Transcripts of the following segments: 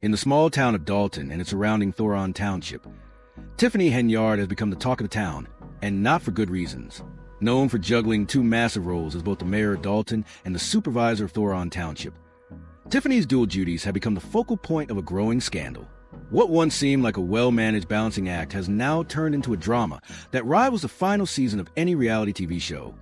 In the small town of Dalton and its surrounding Thoron Township, Tiffany Henyard has become the talk of the town, and not for good reasons. Known for juggling two massive roles as both the mayor of Dalton and the supervisor of Thoron Township, Tiffany's dual duties have become the focal point of a growing scandal. What once seemed like a well-managed balancing act has now turned into a drama that rivals the final season of any reality TV show,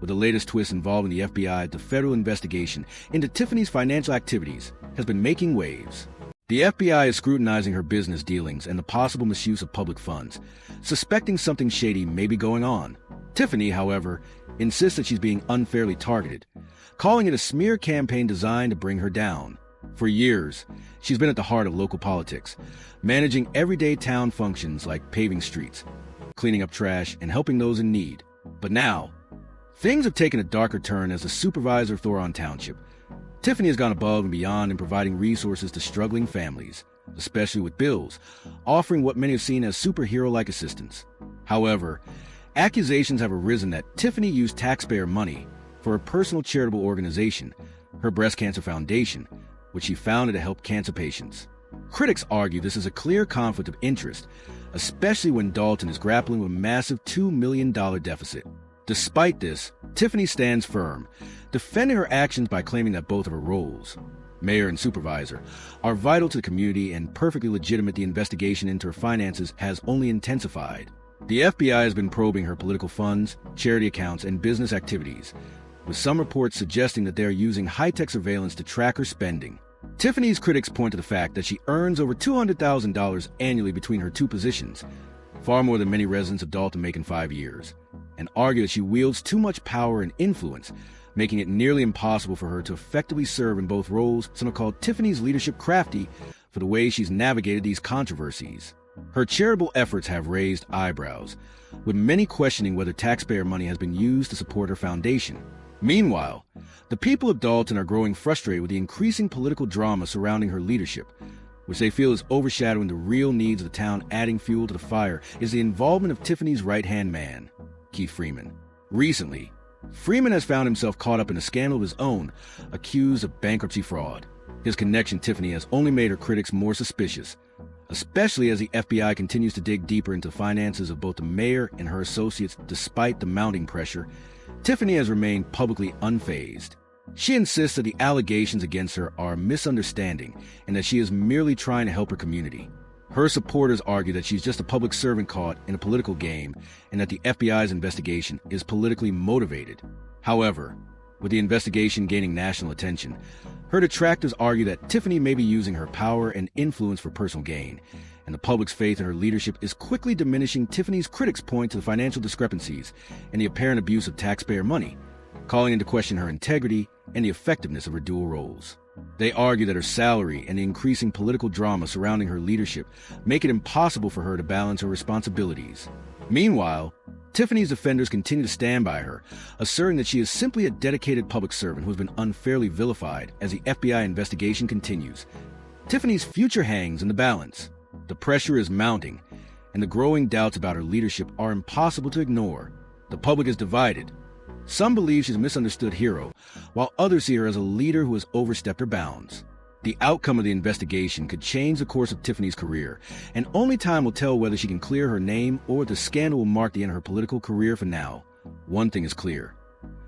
with the latest twist involving the FBI. The federal investigation into Tiffany's financial activities has been making waves. The FBI is scrutinizing her business dealings and the possible misuse of public funds, suspecting something shady may be going on. Tiffany, however, insists that she's being unfairly targeted, calling it a smear campaign designed to bring her down. For years, she's been at the heart of local politics, managing everyday town functions like paving streets, cleaning up trash, and helping those in need. But now, things have taken a darker turn as the supervisor of Thoron Township. Tiffany has gone above and beyond in providing resources to struggling families, especially with bills, offering what many have seen as superhero-like assistance. However, accusations have arisen that Tiffany used taxpayer money for a personal charitable organization, her Breast Cancer Foundation, which she founded to help cancer patients. Critics argue this is a clear conflict of interest, especially when Dalton is grappling with a massive $2 million deficit. Despite this, Tiffany stands firm, defending her actions by claiming that both of her roles, mayor and supervisor, are vital to the community and perfectly legitimate. The investigation into her finances has only intensified. The FBI has been probing her political funds, charity accounts, and business activities, with some reports suggesting that they are using high-tech surveillance to track her spending. Tiffany's critics point to the fact that she earns over $200,000 annually between her two positions, far more than many residents of Dalton make in 5 years, and argue that she wields too much power and influence, making it nearly impossible for her to effectively serve in both roles. Some have called Tiffany's leadership crafty for the way she's navigated these controversies. Her charitable efforts have raised eyebrows, with many questioning whether taxpayer money has been used to support her foundation. Meanwhile, the people of Dalton are growing frustrated with the increasing political drama surrounding her leadership, which they feel is overshadowing the real needs of the town. Adding fuel to the fire is the involvement of Tiffany's right-hand man, Freeman. Recently, Freeman has found himself caught up in a scandal of his own, accused of bankruptcy fraud. His connection to Tiffany has only made her critics more suspicious, especially as the FBI continues to dig deeper into the finances of both the mayor and her associates. Despite the mounting pressure, Tiffany has remained publicly unfazed. She insists that the allegations against her are a misunderstanding and that she is merely trying to help her community. Her supporters argue that she's just a public servant caught in a political game and that the FBI's investigation is politically motivated. However, with the investigation gaining national attention, her detractors argue that Tiffany may be using her power and influence for personal gain, and the public's faith in her leadership is quickly diminishing. Tiffany's critics point to the financial discrepancies and the apparent abuse of taxpayer money, calling into question her integrity and the effectiveness of her dual roles. They argue that her salary and the increasing political drama surrounding her leadership make it impossible for her to balance her responsibilities. Meanwhile, Tiffany's defenders continue to stand by her, asserting that she is simply a dedicated public servant who has been unfairly vilified as the FBI investigation continues. Tiffany's future hangs in the balance. The pressure is mounting, and the growing doubts about her leadership are impossible to ignore. The public is divided. Some believe she's a misunderstood hero, while others see her as a leader who has overstepped her bounds. The outcome of the investigation could change the course of Tiffany's career, and only time will tell whether she can clear her name or the scandal will mark the end of her political career. For now, one thing is clear.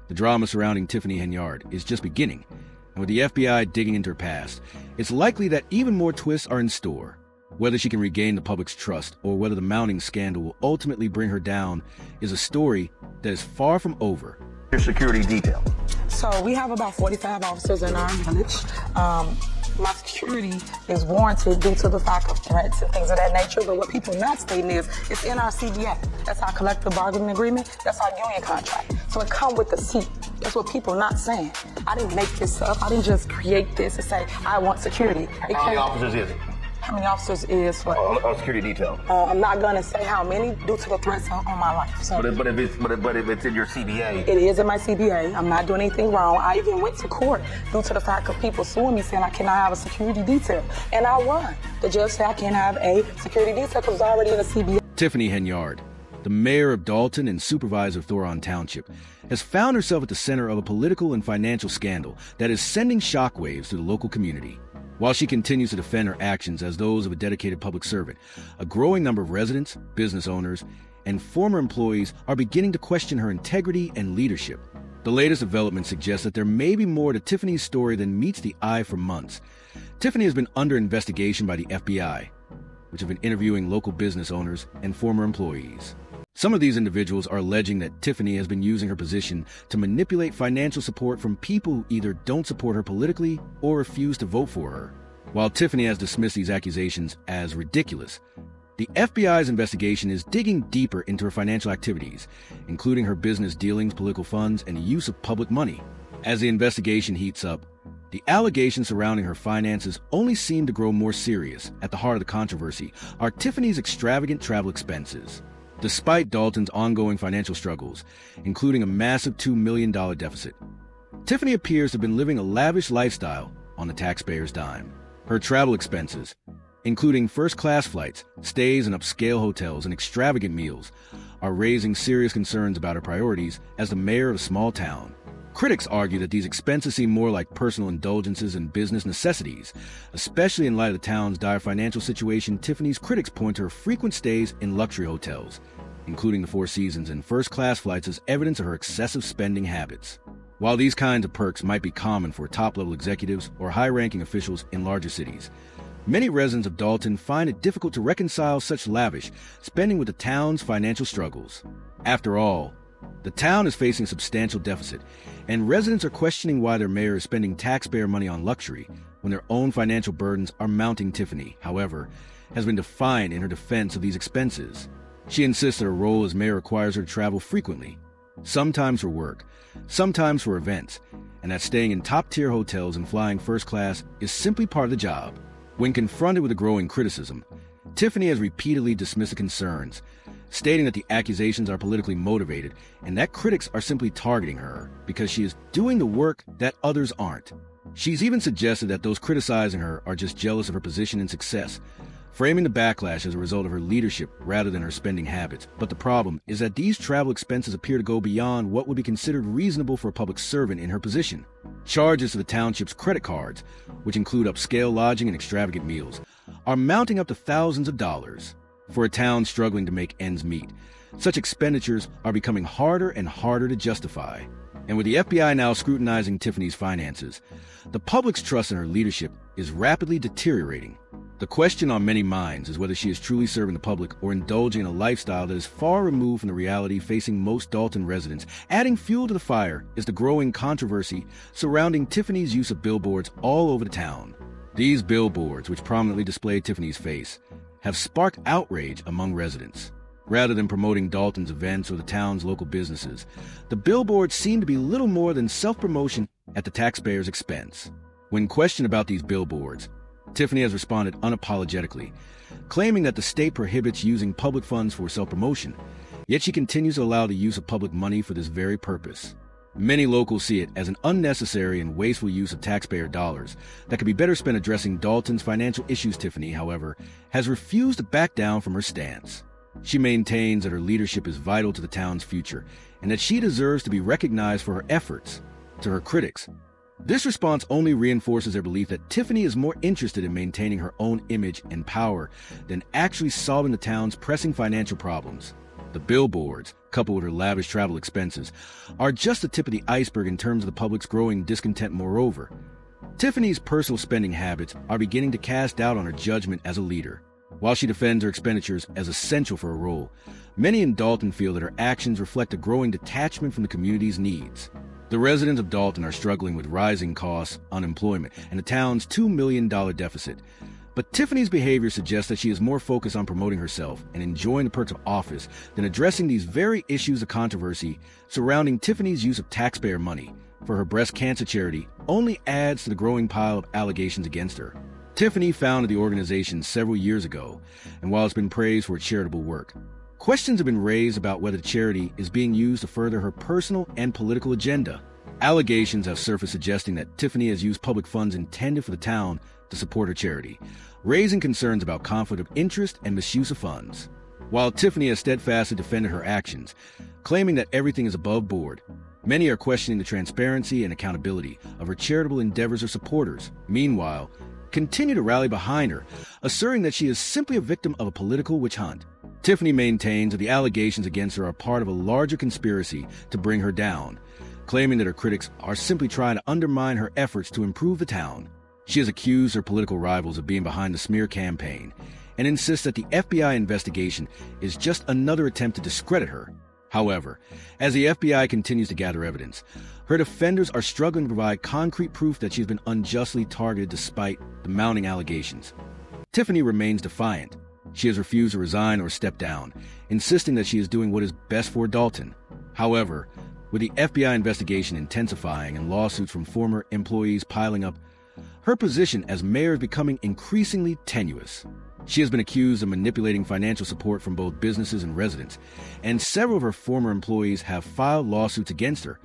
The drama surrounding Tiffany Henyard is just beginning, and with the FBI digging into her past, it's likely that even more twists are in store. Whether she can regain the public's trust or whether the mounting scandal will ultimately bring her down is a story that is far from over. Your security detail. So we have about 45 officers in our village. My security is warranted due to the fact of threats and things of that nature, but what people not stating is it's in our CBA. That's our collective bargaining agreement. That's our union contract. So it come with the seat. That's what people not saying. I didn't make this up. I didn't just create this and say, I want security. How many officers is it? How many officers is what? On security detail. I'm not gonna say how many due to the threats on my life. So But if it's in your CBA. it is in my CBA. I'm not doing anything wrong. I even went to court due to the fact of people suing me saying I cannot have a security detail. And I won. The judge said I can't have a security detail because it's already in the CBA. Tiffany Henyard, the mayor of Dalton and supervisor of Thoron Township, has found herself at the center of a political and financial scandal that is sending shockwaves through the local community. While she continues to defend her actions as those of a dedicated public servant, a growing number of residents, business owners, and former employees are beginning to question her integrity and leadership. The latest development suggests that there may be more to Tiffany's story than meets the eye for months. Tiffany has been under investigation by the FBI, which have been interviewing local business owners and former employees. Some of these individuals are alleging that Tiffany has been using her position to manipulate financial support from people who either don't support her politically or refuse to vote for her. While Tiffany has dismissed these accusations as ridiculous, the FBI's investigation is digging deeper into her financial activities, including her business dealings, political funds, and use of public money. As the investigation heats up, the allegations surrounding her finances only seem to grow more serious. At the heart of the controversy are Tiffany's extravagant travel expenses. Despite Dalton's ongoing financial struggles, including a massive $2 million deficit, Tiffany appears to have been living a lavish lifestyle on the taxpayer's dime. Her travel expenses, including first-class flights, stays in upscale hotels, and extravagant meals, are raising serious concerns about her priorities as the mayor of a small town. Critics argue that these expenses seem more like personal indulgences and business necessities. Especially in light of the town's dire financial situation, Tiffany's critics point to her frequent stays in luxury hotels, including the Four Seasons, and first-class flights as evidence of her excessive spending habits. While these kinds of perks might be common for top-level executives or high-ranking officials in larger cities, many residents of Dalton find it difficult to reconcile such lavish spending with the town's financial struggles. After all, the town is facing a substantial deficit, and residents are questioning why their mayor is spending taxpayer money on luxury when their own financial burdens are mounting. Tiffany, however, has been defiant in her defense of these expenses. She insists that her role as mayor requires her to travel frequently, sometimes for work, sometimes for events, and that staying in top-tier hotels and flying first class is simply part of the job. When confronted with a growing criticism, Tiffany has repeatedly dismissed the concerns, stating that the accusations are politically motivated and that critics are simply targeting her because she is doing the work that others aren't. She's even suggested that those criticizing her are just jealous of her position and success, framing the backlash as a result of her leadership rather than her spending habits. But the problem is that these travel expenses appear to go beyond what would be considered reasonable for a public servant in her position. Charges to the township's credit cards, which include upscale lodging and extravagant meals, are mounting up to thousands of dollars. For a town struggling to make ends meet, such expenditures are becoming harder and harder to justify. And with the FBI now scrutinizing Tiffany's finances, the public's trust in her leadership is rapidly deteriorating. The question on many minds is whether she is truly serving the public or indulging in a lifestyle that is far removed from the reality facing most Dalton residents. Adding fuel to the fire is the growing controversy surrounding Tiffany's use of billboards all over the town. These billboards, which prominently display Tiffany's face, have sparked outrage among residents. Rather than promoting Dalton's events or the town's local businesses, the billboards seem to be little more than self-promotion at the taxpayer's expense. When questioned about these billboards, Tiffany has responded unapologetically, claiming that the state prohibits using public funds for self-promotion, yet she continues to allow the use of public money for this very purpose. Many locals see it as an unnecessary and wasteful use of taxpayer dollars that could be better spent addressing Dalton's financial issues. Tiffany, however, has refused to back down from her stance. She maintains that her leadership is vital to the town's future and that she deserves to be recognized for her efforts. To her critics, this response only reinforces their belief that Tiffany is more interested in maintaining her own image and power than actually solving the town's pressing financial problems. The billboards, coupled with her lavish travel expenses, are just the tip of the iceberg in terms of the public's growing discontent. Moreover, Tiffany's personal spending habits are beginning to cast doubt on her judgment as a leader. While she defends her expenditures as essential for her role, many in Dalton feel that her actions reflect a growing detachment from the community's needs. The residents of Dalton are struggling with rising costs, unemployment, and the town's $2 million deficit. But Tiffany's behavior suggests that she is more focused on promoting herself and enjoying the perks of office than addressing these very issues of controversy surrounding Tiffany's use of taxpayer money for her breast cancer charity only adds to the growing pile of allegations against her. Tiffany founded the organization several years ago, and while it's been praised for its charitable work, questions have been raised about whether the charity is being used to further her personal and political agenda. Allegations have surfaced suggesting that Tiffany has used public funds intended for the town to support her charity, raising concerns about conflict of interest and misuse of funds. While Tiffany has steadfastly defended her actions, claiming that everything is above board, many are questioning the transparency and accountability of her charitable endeavors or supporters. Meanwhile, continue to rally behind her, asserting that she is simply a victim of a political witch hunt. Tiffany maintains that the allegations against her are part of a larger conspiracy to bring her down, claiming that her critics are simply trying to undermine her efforts to improve the town. She has accused her political rivals of being behind the smear campaign and insists that the FBI investigation is just another attempt to discredit her. However, as the FBI continues to gather evidence, her defenders are struggling to provide concrete proof that she's been unjustly targeted despite the mounting allegations. Tiffany remains defiant. She has refused to resign or step down, insisting that she is doing what is best for Dalton. However, with the FBI investigation intensifying and lawsuits from former employees piling up, her position as mayor is becoming increasingly tenuous. She has been accused of manipulating financial support from both businesses and residents, and several of her former employees have filed lawsuits against her,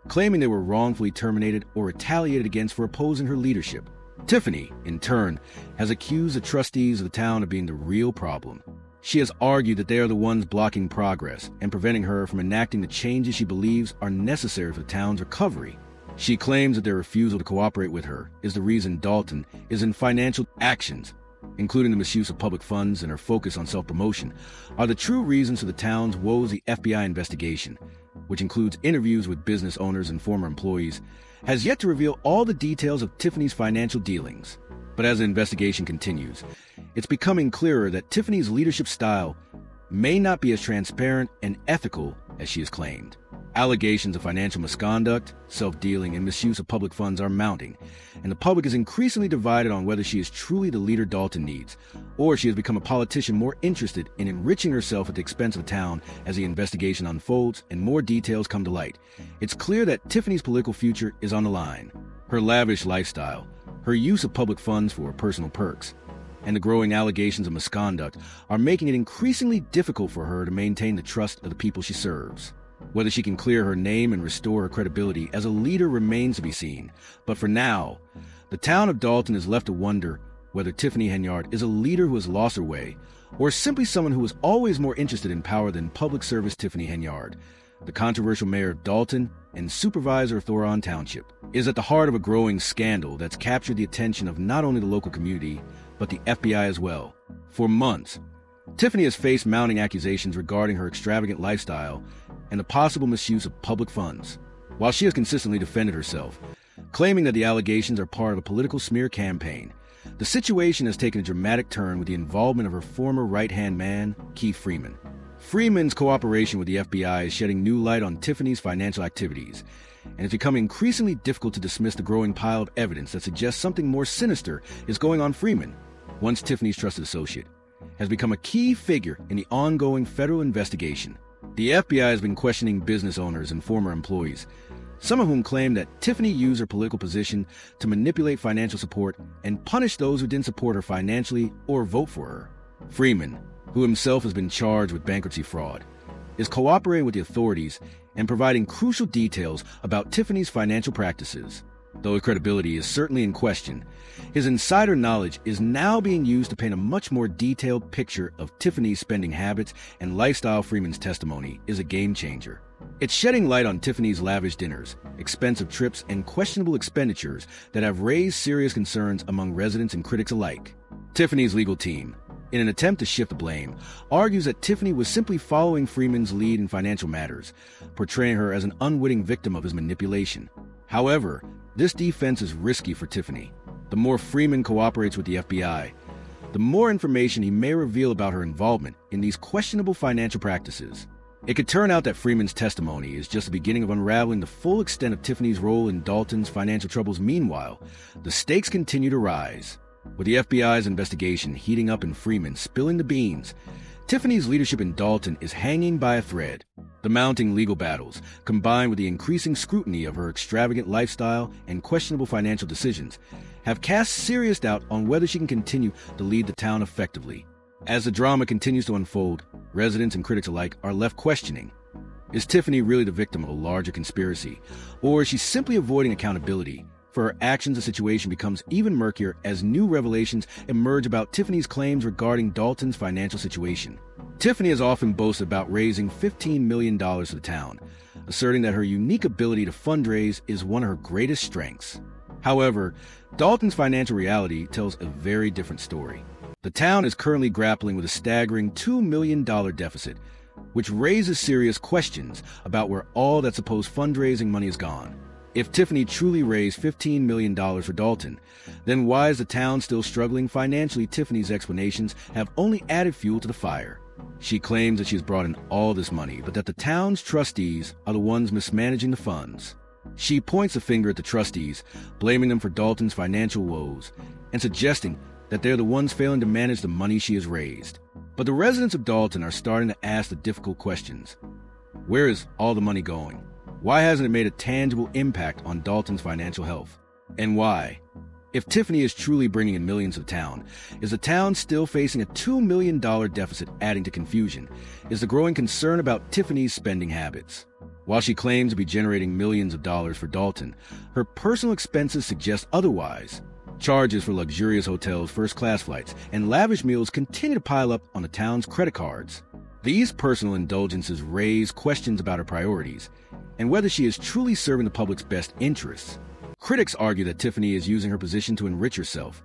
claiming they were wrongfully terminated or retaliated against for opposing her leadership. Tiffany, in turn, has accused the trustees of the town of being the real problem. She has argued that they are the ones blocking progress and preventing her from enacting the changes she believes are necessary for the town's recovery. She claims that their refusal to cooperate with her is the reason Dalton is in financial actions, including the misuse of public funds and her focus on self-promotion, are the true reasons for the town's woes. The FBI investigation, which includes interviews with business owners and former employees, has yet to reveal all the details of Tiffany's financial dealings. But as the investigation continues, it's becoming clearer that Tiffany's leadership style may not be as transparent and ethical as she has claimed. Allegations of financial misconduct, self-dealing, and misuse of public funds are mounting, and the public is increasingly divided on whether she is truly the leader Dalton needs, or she has become a politician more interested in enriching herself at the expense of the town. As the investigation unfolds and more details come to light, it's clear that Tiffany's political future is on the line. Her lavish lifestyle, her use of public funds for personal perks, and the growing allegations of misconduct are making it increasingly difficult for her to maintain the trust of the people she serves. Whether she can clear her name and restore her credibility as a leader remains to be seen. But for now, the town of Dalton is left to wonder whether Tiffany Henyard is a leader who has lost her way, or simply someone who is always more interested in power than public service. Tiffany Henyard, the controversial mayor of Dalton and supervisor of Thoron Township, is at the heart of a growing scandal that's captured the attention of not only the local community, but the FBI as well. For months, Tiffany has faced mounting accusations regarding her extravagant lifestyle and the possible misuse of public funds. While she has consistently defended herself, claiming that the allegations are part of a political smear campaign, the situation has taken a dramatic turn with the involvement of her former right-hand man, Freeman. Freeman's cooperation with the FBI is shedding new light on Tiffany's financial activities, and it's becoming increasingly difficult to dismiss the growing pile of evidence that suggests something more sinister is going on. Freeman, once Tiffany's trusted associate, has become a key figure in the ongoing federal investigation. The FBI has been questioning business owners and former employees, some of whom claim that Tiffany used her political position to manipulate financial support and punish those who didn't support her financially or vote for her. Freeman, who himself has been charged with bankruptcy fraud, is cooperating with the authorities and providing crucial details about Tiffany's financial practices. Though his credibility is certainly in question, his insider knowledge is now being used to paint a much more detailed picture of Tiffany's spending habits and lifestyle. Freeman's testimony is a game changer. It's shedding light on Tiffany's lavish dinners, expensive trips, and questionable expenditures that have raised serious concerns among residents and critics alike. Tiffany's legal team, in an attempt to shift the blame, argues that Tiffany was simply following Freeman's lead in financial matters, portraying her as an unwitting victim of his manipulation. However, this defense is risky for Tiffany. The more Freeman cooperates with the FBI, the more information he may reveal about her involvement in these questionable financial practices. It could turn out that Freeman's testimony is just the beginning of unraveling the full extent of Tiffany's role in Dalton's financial troubles. Meanwhile, the stakes continue to rise. With the FBI's investigation heating up and Freeman spilling the beans, Tiffany's leadership in Dalton is hanging by a thread. The mounting legal battles, combined with the increasing scrutiny of her extravagant lifestyle and questionable financial decisions, have cast serious doubt on whether she can continue to lead the town effectively. As the drama continues to unfold, residents and critics alike are left questioning, is Tiffany really the victim of a larger conspiracy, or is she simply avoiding accountability? For her actions, the situation becomes even murkier as new revelations emerge about Tiffany's claims regarding Dalton's financial situation. Tiffany has often boasted about raising $15 million for the town, asserting that her unique ability to fundraise is one of her greatest strengths. However, Dalton's financial reality tells a very different story. The town is currently grappling with a staggering $2 million deficit, which raises serious questions about where all that supposed fundraising money has gone. If Tiffany truly raised $15 million for Dalton, then why is the town still struggling financially? Tiffany's explanations have only added fuel to the fire. She claims that she has brought in all this money, but that the town's trustees are the ones mismanaging the funds. She points a finger at the trustees, blaming them for Dalton's financial woes, and suggesting that they're the ones failing to manage the money she has raised. But the residents of Dalton are starting to ask the difficult questions. Where is all the money going? Why hasn't it made a tangible impact on Dalton's financial health? And why? If Tiffany is truly bringing in millions to town, is the town still facing a $2 million deficit, adding to confusion? Is the growing concern about Tiffany's spending habits? While she claims to be generating millions of dollars for Dalton, her personal expenses suggest otherwise. Charges for luxurious hotels, first-class flights, and lavish meals continue to pile up on the town's credit cards. These personal indulgences raise questions about her priorities and whether she is truly serving the public's best interests. Critics argue that Tiffany is using her position to enrich herself.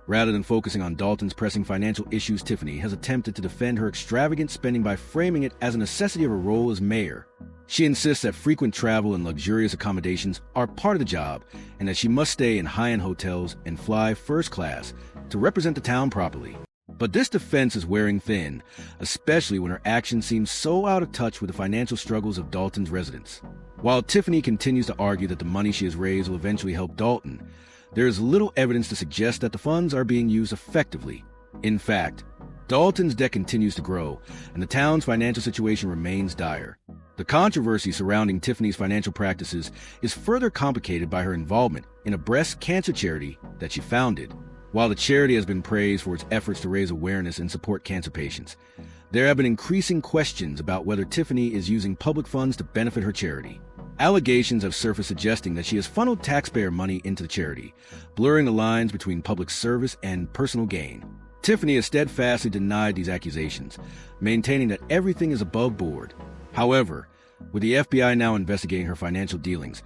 Rather than focusing on Dalton's pressing financial issues, Tiffany has attempted to defend her extravagant spending by framing it as a necessity of her role as mayor. She insists that frequent travel and luxurious accommodations are part of the job, and that she must stay in high-end hotels and fly first class to represent the town properly. But this defense is wearing thin, especially when her actions seem so out of touch with the financial struggles of Dalton's residents. While Tiffany continues to argue that the money she has raised will eventually help Dalton, there is little evidence to suggest that the funds are being used effectively. In fact, Dalton's debt continues to grow, and the town's financial situation remains dire. The controversy surrounding Tiffany's financial practices is further complicated by her involvement in a breast cancer charity that she founded. While the charity has been praised for its efforts to raise awareness and support cancer patients, there have been increasing questions about whether Tiffany is using public funds to benefit her charity. Allegations have surfaced suggesting that she has funneled taxpayer money into the charity, blurring the lines between public service and personal gain. Tiffany has steadfastly denied these accusations, maintaining that everything is above board. However, with the FBI now investigating her financial dealings,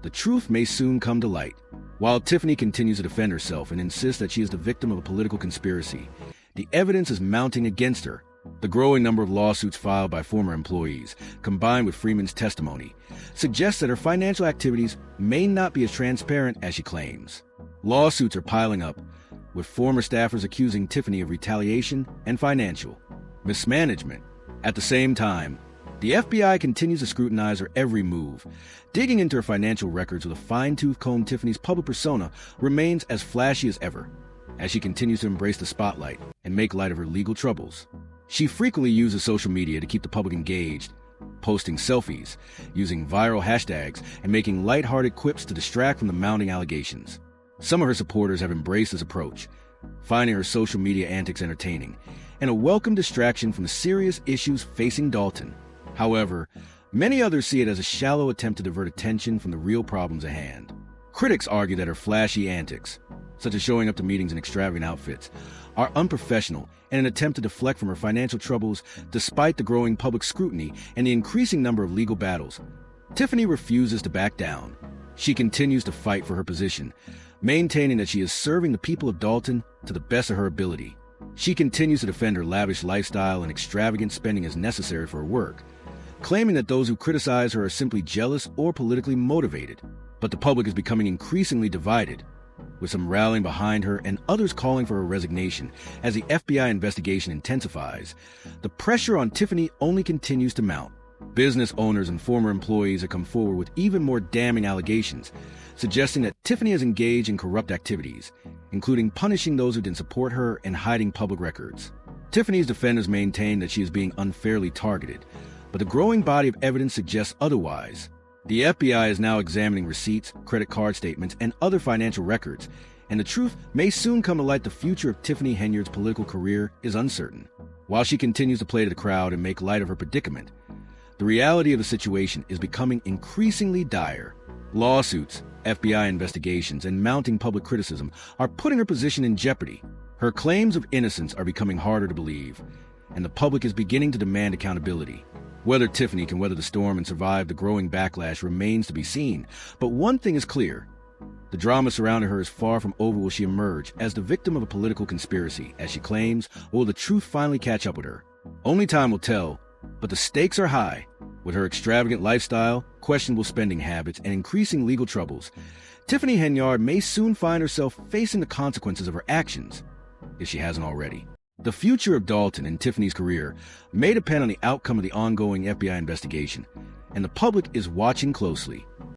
the truth may soon come to light. While Tiffany continues to defend herself and insists that she is the victim of a political conspiracy, the evidence is mounting against her. The growing number of lawsuits filed by former employees, combined with Freeman's testimony, suggests that her financial activities may not be as transparent as she claims. Lawsuits are piling up, with former staffers accusing Tiffany of retaliation and financial mismanagement. At the same time, the FBI continues to scrutinize her every move, digging into her financial records with a fine-tooth comb. Tiffany's public persona remains as flashy as ever, as she continues to embrace the spotlight and make light of her legal troubles. She frequently uses social media to keep the public engaged, posting selfies, using viral hashtags, and making lighthearted quips to distract from the mounting allegations. Some of her supporters have embraced this approach, finding her social media antics entertaining and a welcome distraction from the serious issues facing Dalton. However, many others see it as a shallow attempt to divert attention from the real problems at hand. Critics argue that her flashy antics, such as showing up to meetings in extravagant outfits, are unprofessional and an attempt to deflect from her financial troubles. Despite the growing public scrutiny and the increasing number of legal battles, Tiffany refuses to back down. She continues to fight for her position, maintaining that she is serving the people of Dalton to the best of her ability. She continues to defend her lavish lifestyle and extravagant spending as necessary for her work, claiming that those who criticize her are simply jealous or politically motivated. But the public is becoming increasingly divided, with some rallying behind her and others calling for her resignation. As the FBI investigation intensifies, the pressure on Tiffany only continues to mount. Business owners and former employees have come forward with even more damning allegations, suggesting that Tiffany has engaged in corrupt activities, including punishing those who didn't support her and hiding public records. Tiffany's defenders maintain that she is being unfairly targeted, but the growing body of evidence suggests otherwise. The FBI is now examining receipts, credit card statements, and other financial records, and the truth may soon come to light. The future of Tiffany Henyard's political career is uncertain. While she continues to play to the crowd and make light of her predicament, the reality of the situation is becoming increasingly dire. Lawsuits, FBI investigations, and mounting public criticism are putting her position in jeopardy. Her claims of innocence are becoming harder to believe, and the public is beginning to demand accountability. Whether Tiffany can weather the storm and survive the growing backlash remains to be seen, but one thing is clear: The drama surrounding her is far from over will she emerge as the victim of a political conspiracy, as she claims, or will the truth finally catch up with her? Only time will tell, but the stakes are high. With her extravagant lifestyle, questionable spending habits, and increasing legal troubles, Tiffany Henyard may soon find herself facing the consequences of her actions, if she hasn't already. The future of Dalton and Tiffany's career may depend on the outcome of the ongoing FBI investigation, and the public is watching closely.